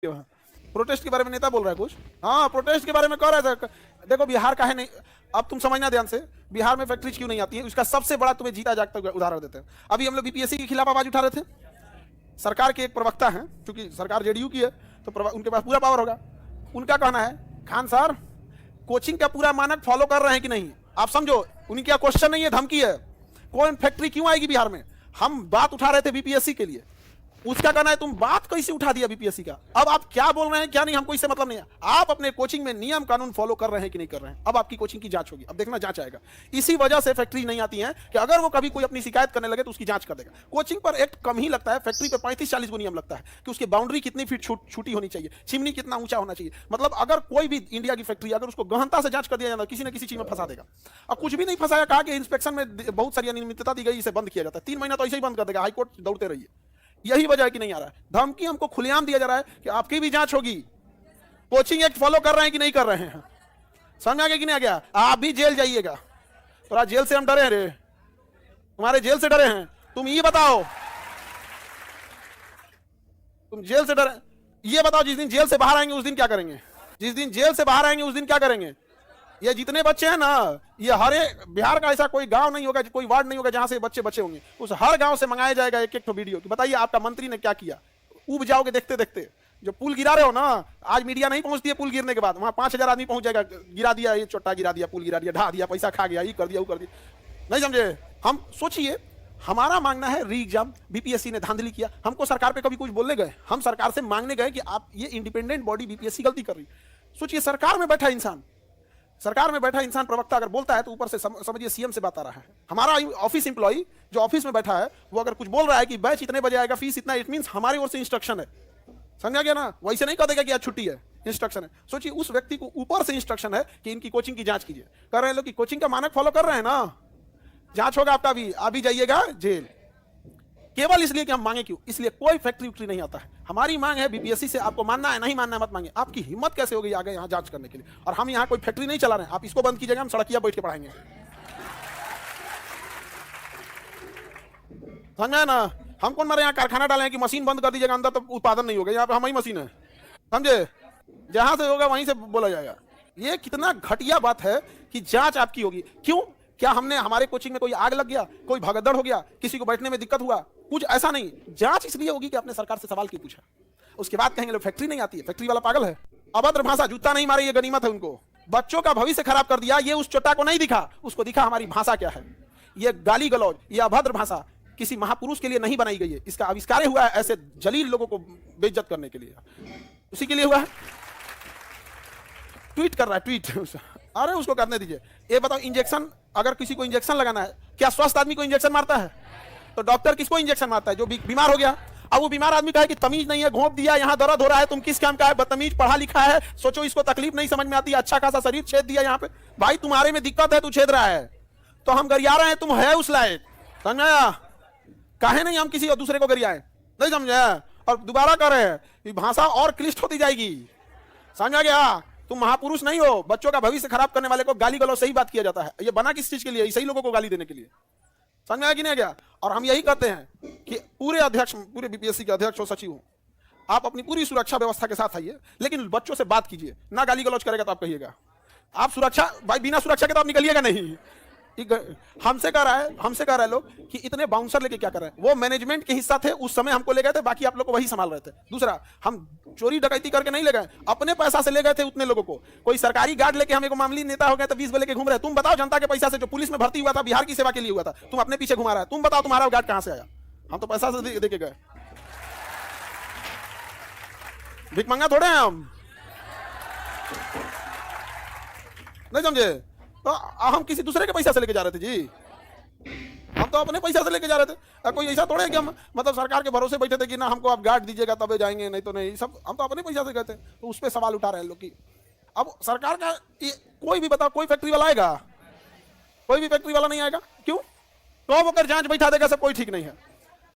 Protest के बारे में नेता बोल रहा है कुछ। हाँ, प्रोटेस्ट के बारे में कह रहा था। देखो बिहार का है नहीं, अब तुम समझना ध्यान से, बिहार में फैक्ट्रीज क्यों नहीं आती है, उसका सबसे बड़ा तुम्हें जीता जागता उदाहरण देते हैं। अभी हम लोग बीपीएससी के खिलाफ आवाज उठा रहे थे। सरकार के एक प्रवक्ता हैं, क्योंकि सरकार जेडीयू की है तो उनके पास पूरा पावर होगा। उनका कहना है, खान सर कोचिंग का पूरा मानक फॉलो कर रहे हैं कि नहीं। आप समझो, उनका क्वेश्चन नहीं है, धमकी है। कौन फैक्ट्री क्यों आएगी बिहार में? हम बात उठा रहे थे बीपीएससी के लिए, उसका कहना है तुम बात कैसे उठा दिया बीपीएससी का। अब आप क्या बोल रहे हैं क्या नहीं, हमको इससे मतलब नहीं है। आप अपने कोचिंग में नियम कानून फॉलो कर रहे हैं कि नहीं कर रहे हैं। अब आपकी कोचिंग की जांच होगी, अब देखना जांच आएगा। इसी वजह से फैक्ट्री नहीं आती है कि अगर वो कभी कोई अपनी शिकायत करने लगे तो उसकी जांच कर देगा। कोचिंग पर एक्ट कम ही लगता है, फैक्ट्री पे 35-40 नियम लगता है कि उसकी बाउंड्री कितनी फीट छूटी होनी चाहिए, चिमनी कितना ऊंचा होना चाहिए। मतलब अगर कोई भी इंडिया की फैक्ट्री अगर उसको गहनता से जांच कर दिया जाता है, किसी न किसी चीज में फंसा देगा। अब कुछ भी नहीं फंसाया, कहा कि इंस्पेक्शन में बहुत सारी अनियमितता दी गई, इसे बंद किया जाता है। 3 महीना तो ऐसे ही बंद कर देगा, हाईकोर्ट दौड़ते रहिए। यही वजह है कि नहीं आ रहा है। धमकी हमको खुलेआम दिया जा रहा है कि आपकी भी जांच होगी, कोचिंग एक्ट फॉलो कर रहे हैं कि नहीं कर रहे हैं। समझ आ गया कि नहीं आ गया? आप भी जेल जाइएगा। तो जेल से हम डरे हैं रे, तुम्हारे जेल से डरे हैं। तुम ये बताओ, तुम जेल से डरे, ये बताओ जिस दिन जेल से बाहर आएंगे उस दिन क्या करेंगे? जिस दिन जेल से बाहर आएंगे उस दिन क्या करेंगे? ये जितने बच्चे हैं ना, ये हर एक बिहार का ऐसा कोई गांव नहीं होगा, कोई वार्ड नहीं होगा जहां से बच्चे बच्चे होंगे। उस हर गांव से मंगाया जाएगा एक एक वीडियो कि बताइए आपका मंत्री ने क्या किया। उब जाओगे देखते देखते। जो पुल गिरा रहे हो ना, आज मीडिया नहीं पहुंचती है पुल गिरने के बाद, वहां 5000 आदमी पहुंच जाएगा, गिरा दिया, ये चोटा गिरा दिया, पुल गिरा दिया, ढा दिया, पैसा खा गया, ये कर दिया, वो कर दिया। नहीं समझे? हम सोचिए, हमारा मांगना है री एग्जाम। बीपीएससी ने धांधली किया, हमको सरकार पे कभी कुछ बोलने गए? हम सरकार से मांगने गए कि आप ये इंडिपेंडेंट बॉडी बीपीएससी गलती कर रही। सोचिए, सरकार में बैठा इंसान, सरकार में बैठा इंसान प्रवक्ता अगर बोलता है तो ऊपर से समझिए सीएम से बात आ रहा है। हमारा ऑफिस एम्प्लॉई जो ऑफिस में बैठा है वो अगर कुछ बोल रहा है कि बैच इतने बजे आएगा, फीस इतना, इट मींस हमारी ओर से इंस्ट्रक्शन है। समझा गया ना? वैसे नहीं कह देगा कि आज छुट्टी है, इंस्ट्रक्शन है। सोचिए, उस व्यक्ति को ऊपर से इंस्ट्रक्शन है कि इनकी कोचिंग की जांच कीजिए। कर रहे हैं लोग कि कोचिंग का मानक फॉलो कर रहे हैं ना, जांच होगा आपका भी, आप भी जाइएगा जेल। केवल इसलिए कि हम मांगे क्यों? इसलिए कोई फैक्ट्री उक्ट्री नहीं आता है। हमारी मांग है बीपीएससी से, आपको मानना है नहीं मानना है मत मांगे। आपकी हिम्मत कैसे हो गई आगे यहाँ जांच करने के लिए? और हम यहाँ कोई फैक्ट्री नहीं चला रहे हैं, आप इसको बंद कीजिएगा, हम सड़किया बैठ के पढ़ाएंगे। समझे ना? हम कौन मारे यहाँ कारखाना डाले हैं कि मशीन बंद कर दीजिएगा, अंदर तो उत्पादन नहीं होगा। यहाँ पे हमारी मशीन है, समझे? जहां से होगा वहीं से बोला जाएगा। ये कितना घटिया बात है कि जांच आपकी होगी। क्यों? क्या हमने, हमारे कोचिंग में कोई आग लग गया, कोई भगदड़ हो गया, किसी को बैठने में दिक्कत हुआ? कुछ ऐसा नहीं। जांच इसलिए होगी कि आपने सरकार से सवाल क्यों पूछा। उसके बाद कहेंगे लोग फैक्ट्री नहीं आती है, फैक्ट्री वाला पागल है। अभद्र भाषा, जूता नहीं मारे, ये गनीमत है उनको। बच्चों का भविष्य खराब कर दिया, ये उस चोटा को नहीं दिखा, उसको दिखा हमारी भाषा क्या है। ये गाली गलौज, ये अभद्र भाषा किसी महापुरुष के लिए नहीं बनाई गई है। इसका आविष्कार हुआ है ऐसे जलील लोगों को बेइज्जत करने के लिए, उसी के लिए हुआ है। ट्वीट कर रहा है, ट्वीट। अरे उसको करने दीजिए। ये बताओ, इंजेक्शन, अगर किसी को इंजेक्शन लगाना है, क्या स्वस्थ आदमी को इंजेक्शन मारता है? तो डॉक्टर किसको इंजेक्शन मारता है? जो बीमार हो गया। अब वो बीमार आदमी कहे कि तमीज नहीं है, घोंप दिया, यहाँ दर्द हो रहा है, तुम किस काम का है, बदतमीज, पढ़ा लिखा है, सोचो इसको तकलीफ नहीं समझ में आती है, अच्छा खासा शरीर, छेद दिया यहाँ पे। भाई तुम्हारे में दिक्कत है, तू छेद रहा है, तो हम गरिया रहे हैं, तुम है उस लायक। समझा? काहे नहीं हम किसी और दूसरे को गरियाए? नहीं समझे? और दोबारा कर रहे हैं, भाषा और क्लिष्ट होती जाएगी। समझा गया? तुम महापुरुष नहीं हो। बच्चों का भविष्य खराब करने वाले को गाली गलौज सही बात किया जाता है। ये बना किस चीज के लिए? सही लोगों को गाली देने के लिए। समझ में आया कि नहीं गया? और हम यही कहते हैं कि पूरे अध्यक्ष, पूरे बीपीएससी के अध्यक्ष हो, सचिव हो, आप अपनी पूरी सुरक्षा व्यवस्था के साथ आइए, लेकिन बच्चों से बात कीजिए ना। गाली गलौज करेगा तो आप कहिएगा। आप सुरक्षा, भाई बिना सुरक्षा के तो आप निकलिएगा नहीं। हमसे कह रहा है लोग कि इतने बाउंसर लेके क्या कर रहे हैं। वो मैनेजमेंट के हिस्सा थे, उस समय हमको ले गए थे, बाकी आप लोग को वही संभाल रहे थे। दूसरा, हम चोरी डकैती करके नहीं ले गए, अपने पैसा से ले गए थे उतने लोगों को। कोई सरकारी गार्ड लेके, हमें को मामली नेता हो गए तो 20 लेके घूम रहे हैं। तुम बताओ, जनता के पैसा से जो पुलिस में भर्ती हुआ था, बिहार की सेवा के लिए हुआ था, तुम अपने पीछे घुमा रहा है। तुम बताओ तुम्हारा गार्ड कहां से आया? हम तो पैसा से दे के गए, भिखमंगा थोड़े हैं हम। नहीं समझे? तो हम किसी दूसरे के पैसा से लेके जा रहे थे जी, हम तो अपने पैसा से लेके जा रहे थे। कोई ऐसा थोड़े कि हम मतलब सरकार के भरोसे बैठे थे कि ना हमको आप गार्ड दीजिएगा तबे जाएंगे, नहीं तो नहीं। सब हम तो अपने पैसा से गए थे। तो उस पर सवाल उठा रहे हैं लोग कि अब सरकार का कोई भी बताओ, कोई फैक्ट्री वाला आएगा? कोई भी फैक्ट्री वाला नहीं आएगा। क्यों? तो वो अगर जांच बैठा देगा सब, कोई ठीक नहीं है।